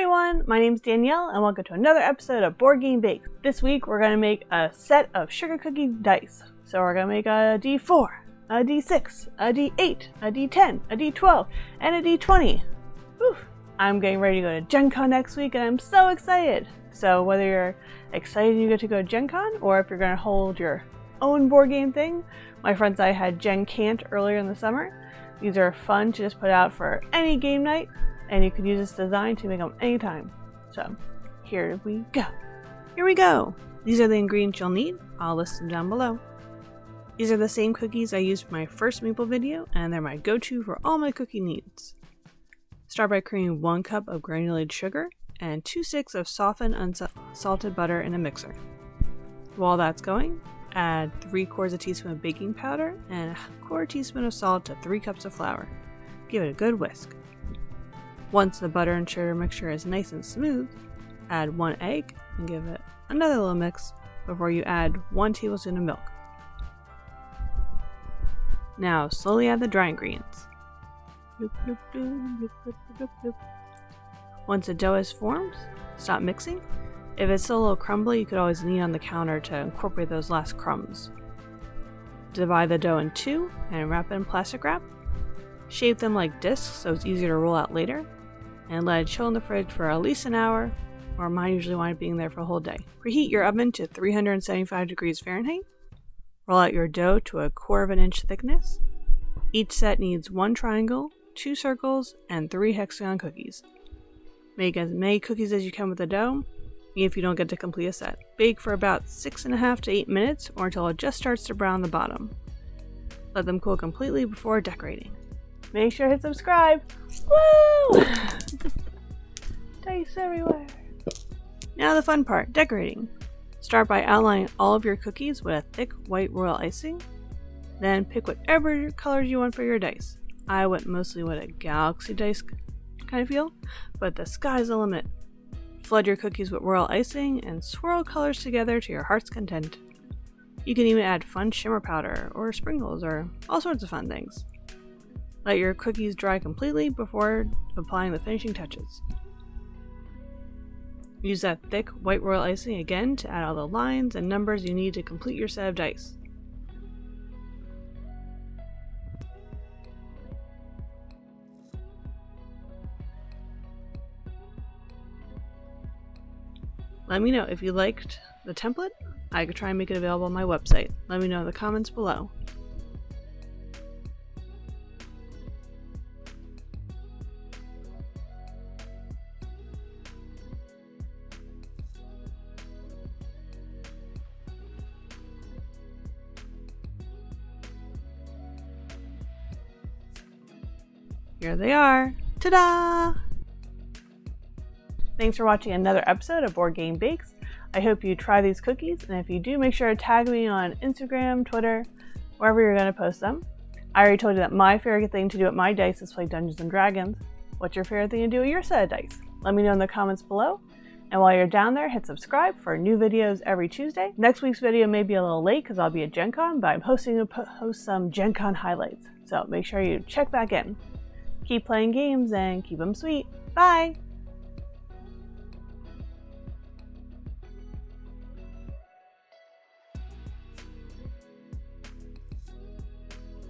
everyone, my name's Danielle and welcome to another episode of Board Game Bakes. This week we're going to make a set of sugar cookie dice. So we're going to make a D4, a D6, a D8, a D10, a D12, and a D20. Whew. I'm getting ready to go to GenCon next week and I'm so excited. So whether you're excited you get to go to GenCon or if you're going to hold your own board game thing, my friends and I had GenCon earlier in the summer. These are fun to just put out for any game night. And you can use this design to make them anytime. So, here we go. Here we go! These are the ingredients you'll need. I'll list them down below. These are the same cookies I used for my first maple video, and they're my go-to for all my cookie needs. Start by creaming 1 cup of granulated sugar and 2 sticks of softened unsalted butter in a mixer. While that's going, add 3/4 teaspoon of baking powder and 1/4 teaspoon of salt to 3 cups of flour. Give it a good whisk. Once the butter and sugar mixture is nice and smooth, add 1 egg and give it another little mix before you add 1 tablespoon of milk. Now slowly add the dry ingredients. Once the dough is formed, stop mixing. If it's still a little crumbly, you could always knead on the counter to incorporate those last crumbs. Divide the dough in 2 and wrap it in plastic wrap. Shape them like discs so it's easier to roll out later. And let it chill in the fridge for at least an hour, or mine usually wind up being there for a whole day. Preheat your oven to 375 degrees Fahrenheit. Roll out your dough to 1/4 inch thickness. Each set needs 1 triangle, 2 circles, and 3 hexagon cookies. Make as many cookies as you can with the dough, even if you don't get to complete a set. Bake for about 6.5 to 8 minutes, or until it just starts to brown the bottom. Let them cool completely before decorating. Make sure to hit subscribe. Woo! Dice everywhere. Now the fun part, decorating. Start by outlining all of your cookies with a thick white royal icing. Then pick whatever colors you want for your dice. I went mostly with a galaxy dice kind of feel, but the sky's the limit. Flood your cookies with royal icing and swirl colors together to your heart's content. You can even add fun shimmer powder or sprinkles or all sorts of fun things. Let your cookies dry completely before applying the finishing touches. Use that thick white royal icing again to add all the lines and numbers you need to complete your set of dice. Let me know if you liked the template. I could try and make it available on my website. Let me know in the comments below. Here they are! Ta-da! Thanks for watching another episode of Board Game Bakes. I hope you try these cookies, and if you do, make sure to tag me on Instagram, Twitter, wherever you're going to post them. I already told you that my favorite thing to do with my dice is play Dungeons & Dragons. What's your favorite thing to do with your set of dice? Let me know in the comments below. And while you're down there, hit subscribe for new videos every Tuesday. Next week's video may be a little late because I'll be at GenCon, but I'm hosting to post some GenCon highlights. So make sure you check back in. Keep playing games and keep them sweet. Bye!